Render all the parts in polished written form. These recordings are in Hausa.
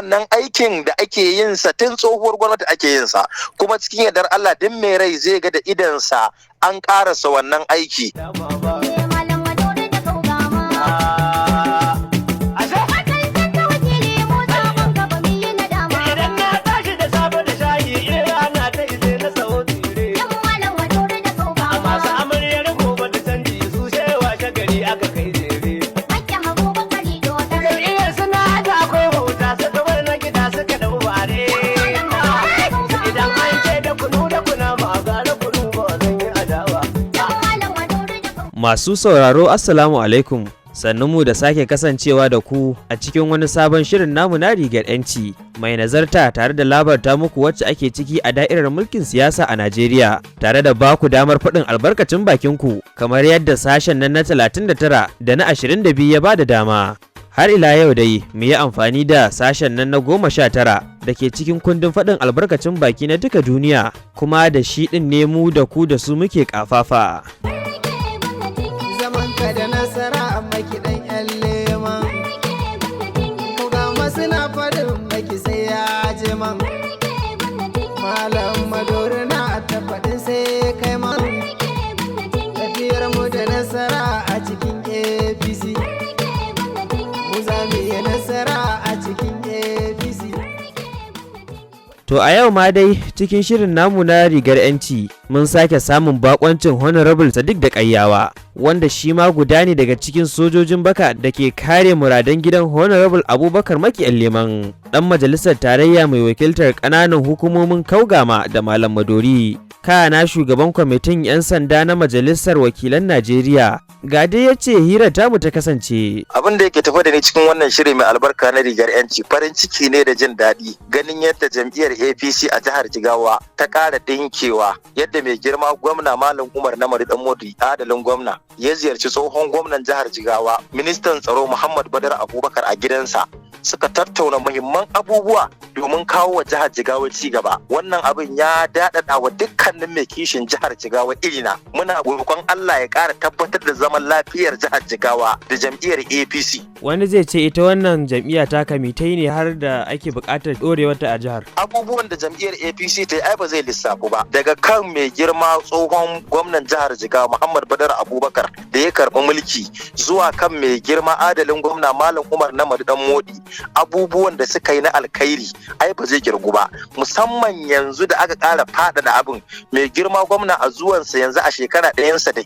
wannan aikin da ake yin sa tun tsohuwar gwamnati ake yin sa, kuma cikin yardar Allah duk mai rai zai ga da idansa an karasa wannan aiki. Masu sauraro Assalamu alaikum, sannunmu da sake kasancewa da ku a cikin wani sabon shirin namu na rigar 'yanci mai nazarta tare da labarta muku wacce ake ciki a da'irar mulkin siyasa a Najeriya tare da baku damar faɗin albarkacin bakinku kamar yadda sashen nan na 39 da na 22 ya bada dama. Har ila yau dai mu yi amfani da sashen nan na 19 da ke cikin kundin faɗin albarkacin baki na duka duniya, kuma da shi ɗin ne mu da ku da su muke ƙafafa. Da nasara amma kiɗan ƴan leman ku ga masu na faɗin maki sai ya je man malam maduri na ta faɗin sai kai man tafiyar mu da nasara a cikin APC mu za mu yi nasara a cikin APC. To a yau ma dai cikin shirin namu na rigar 'yanci mun sake samun bakoncin Honorable Sadiq da Kayyawa, wanda shi ma guda ne daga cikin sojojin baka da ke kare muradan gidan Honorable Abubakar Maki Leman, dan majalisar tarayya mai wakiltar ƙananan hukumomin Kaugama da Malam Madori, kana shugaban kwamitin 'yan sanda na Majalisar Wakilan Najeriya. Ga dai ya ce hirar tamu ta kasance. Abin da yake tafi da ni cikin wannan shiri mai albarka na rigar 'yanci farin ciki ne da jin daɗi ganin yadda jam'iyyar APC a jihar Jigawa ta ƙara dinkewa, yadda mai girma gwamna Malam Umar Namari Danmodi adalin gwamna ya ziyarci tsohon gwamnan jihar Jigawa, ministan tsaro Muhammad Badaru Abubakar a gidansa, suka tattauna muhimman abubuwa domin kawo wa jihar Jigawa ci gaba. Wannan abin ya daɗaɗa wa dukkanin mai kishin jihar Jigawa irina. Muna roƙon Allah ya ƙara tabbatar da zaman lafiyar jihar Jigawa da jam'iyyar APC. Wani zai ce ita wannan jam'iyya ta kamitai ne har da ake buƙatar ɗorewarta a jihar. Abubuwan da jam'iyyar APC ta yi ai ba zai lissafu ba. Daga kan mai girma tsohon gwamnan jihar Jigawa Muhammad Badaru Abubakar da ya karɓi mulki zuwa kan mai girma adalin gwamna Malam Umar Namadi Danmodi, abubuwan da suka yi na alkhairi ai ba zai kirgu ba, musamman yanzu da aka ƙara faɗaɗa abin. Mai girma gwamna a zuwansa yanzu a shekara ɗayansa da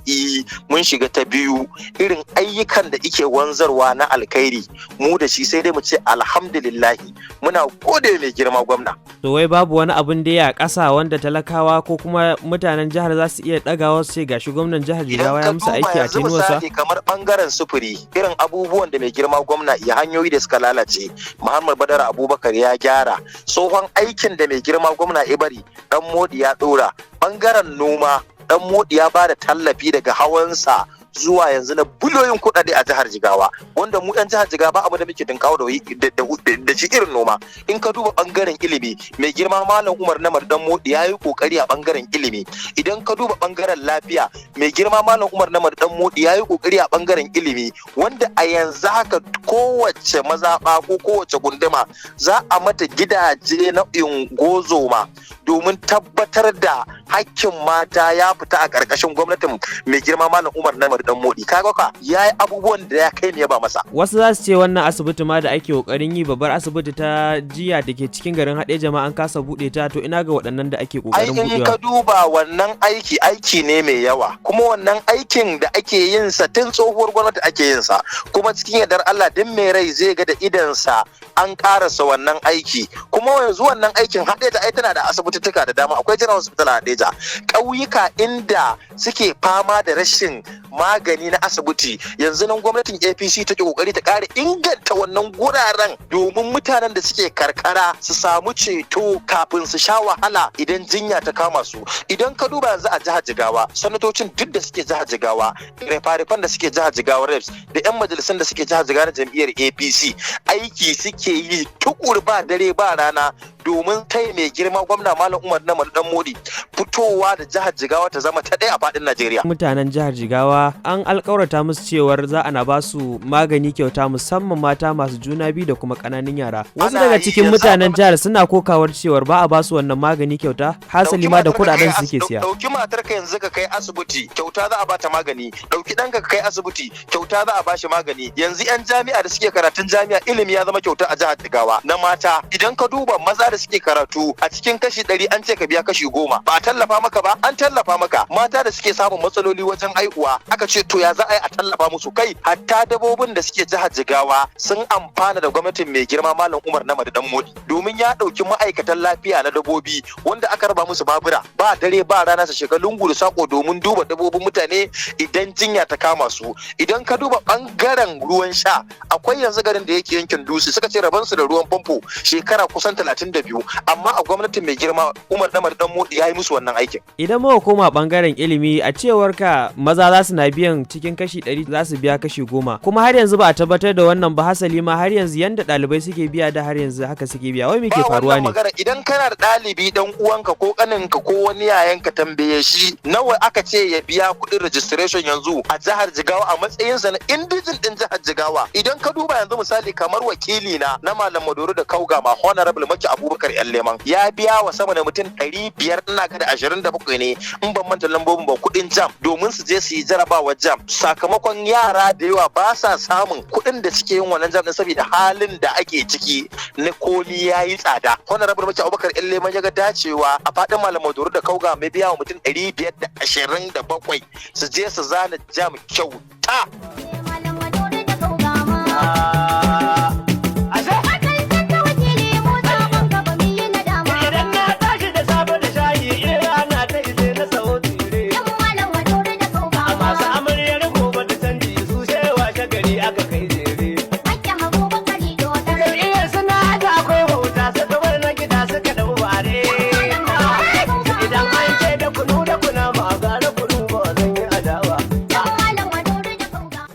mun shiga ta biyu, irin ayyukan da ike wanzarwa na alkhairi mu da shi sai dai mu ce alhamdulillahi, muna gode mai girma gwamna. To wai babu wani abun da ya ƙasa wanda talakawa ko kuma mutanen jihar za su iya ɗagawa su ce gashi gwamnan jihar Jigawa ya musu aiki a tenuwarsa? Misali kamar bangaren sufuri, irin abubuwan da mai girma gwamna ya hanyoyi da suka lalace Muhammad Badaru Abubakar ya gyara, tsohon aikin da mai girma gwamna ya bari Danmodi ya ɗora. Bangaren noma Danmodi ya bada tallafi daga hawansa zuwa yanzu na biliyoyin kuɗaɗe a jihar Jigawa, wanda mu ɗan jihar Jigawa ba abu da muke dinkawo da shi irin noma. In ka duba bangaren ilimi, mai girma Malam Umar Namadi Danmodi ya yi kokari a bangaren ilimi. Idan ka duba bangaren lafiya, mai girma Malam Umar Namadi Danmodi ya yi kokari a bangaren ilimi, wanda a yanzu haka kowace mazaɓa ko kowace gunduma za a mata gidaje na ingozoma domin tabbatar da hakkin mata ya fita a ƙarƙashin gwamnatin mai girma Malam Umar Namadi Danmodi. Kaga ka yayi abubuwan da ya kai ne ba masa. Wasu za su ce wannan asibiti ma da ake kokarin yi, babbar asibiti ta jiya da ke cikin garin Hade jama'a an kasa bude ta, to ina ga waɗannan da ake kokarin budewa. In ka duba wannan aiki ne mai yawa, kuma wannan aikin da ake yin sa tun tsohuwar gwamnati ake yin sa, kuma cikin yardar Allah duk mai rai zai ga da idansa an karasa wannan aiki. Kuma yanzu wannan aikin Hadeja ai tana da asibitituka da dama, akwai General Hospital a Hadeja, ƙauyuka inda suke fama da rashin magani na asibiti, yanzu nan gwamnatin APC take kokari ta ƙara inganta wannan guraren domin mutanen da suke karkara su samu ceto kafin su sha wahala idan jinya ta kama su. Idan ka duba yanzu a jihar Jigawa, sanatocin duk da suke jihar Jigawa, refa-refan da suke jihar Jigawa reps da 'yan majalisun da suke jihar Jigawa na jam'iyyar APC, aiki suke yi tukur ba dare ba rana domin taya mai girma gwamna Malam Umar Namadi Dan Modi fitowa da jihar Jigawa ta zama ta ɗaya a faɗin Najeriya. Mutanen jihar Jigawa an alƙawarta musu cewar za a ba su magani kyauta musamman mata masu juna biyu da kuma ƙananan yara. Wasu daga cikin mutanen jihar suna kokawar cewar ba a ba su wannan magani kyauta, hasali ma da kuɗaɗen su suke siya. Ɗauki matarka yanzu ka kai asibiti kyauta za a bata magani, ɗauki ɗanka ka kai asibiti kyauta za a bashi magani. Yanzu 'yan jami'a da suke karatun jami'a ilimi ya zama kyauta a jihar Jigawa. Na mata idan ka duba maza da suke karatu a cikin kashi 100 an ce ka biya kashi 10, ba a tallafa maka ba, an tallafa maka. Mata da suke samun matsaloli wajen haihuwa aka ce to ya za a yi a tallafa musu. Kai hatta dabobin da suke jihar Jigawa sun amfana da gwamnatin mai girma Malam Umar Namadi Dan Modi, domin ya ɗauki ma'aikatan lafiya na dabobi wanda aka raba musu babura ba dare ba rana su shiga lungu da sako domin duba dabobin mutane idan jinya ta kama su. Idan ka duba bangaren ruwan sha, akwai yanzu garin da yake yankin Dutse suka ce rabansu da ruwan famfo shekara kusan 32, amma a gwamnatin mai girma Umar Namadi Dan Modi ya yi musu wannan aikin. Idan muka koma bangaren ilimi, a cewar ka maza za su na biyan cikin kashi 100 za su biya kashi 10, kuma har yanzu ba a tabbatar da wannan ba, hasali ma har yanzu yanda ɗalibai suke biya da har yanzu haka suke biya. Wai me ke faruwa ne? Idan kana da ɗalibi dan uwanka ko kaninka ko wani yayanka tambaye shi nawa aka ce ya biya kuɗin registration yanzu a jihar Jigawa a matsayinsa na indijin din jihar Jigawa. Idan ka duba yanzu misali kamar wakili na Malam Badaru da Kaugama Honorable Maki Abubakar Leman ya biya wa sama da mutum 500 ina ga da 27 ne in ban manta lambobin ba kuɗin jam domin su je su yi jarabawar jam. Sakamakon yara da yawa ba sa samun kuɗin da suke yin wannan jam din saboda halin da ake ciki na koli yayi tsada. Honorable Maki Abubakar Leman ya ga dacewa a faɗin Malam Badaru da Kaugama mai biya wa mutum 527 su je su zana jam kyauta.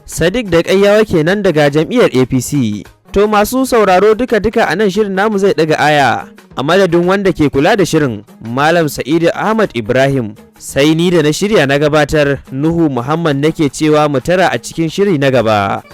Sadiq da Ƙayyawa kenan daga jam'iyyar APC. To masu sauraro duka-duka a nan shirin namu zai ɗaga aya. A madadin wanda ke kula da shirin, Malam Sa'idu Ahmad Ibrahim, sai ni da na shirya na gabatar, Nuhu Muhammad nake cewa mu tara a cikin shiri na gaba.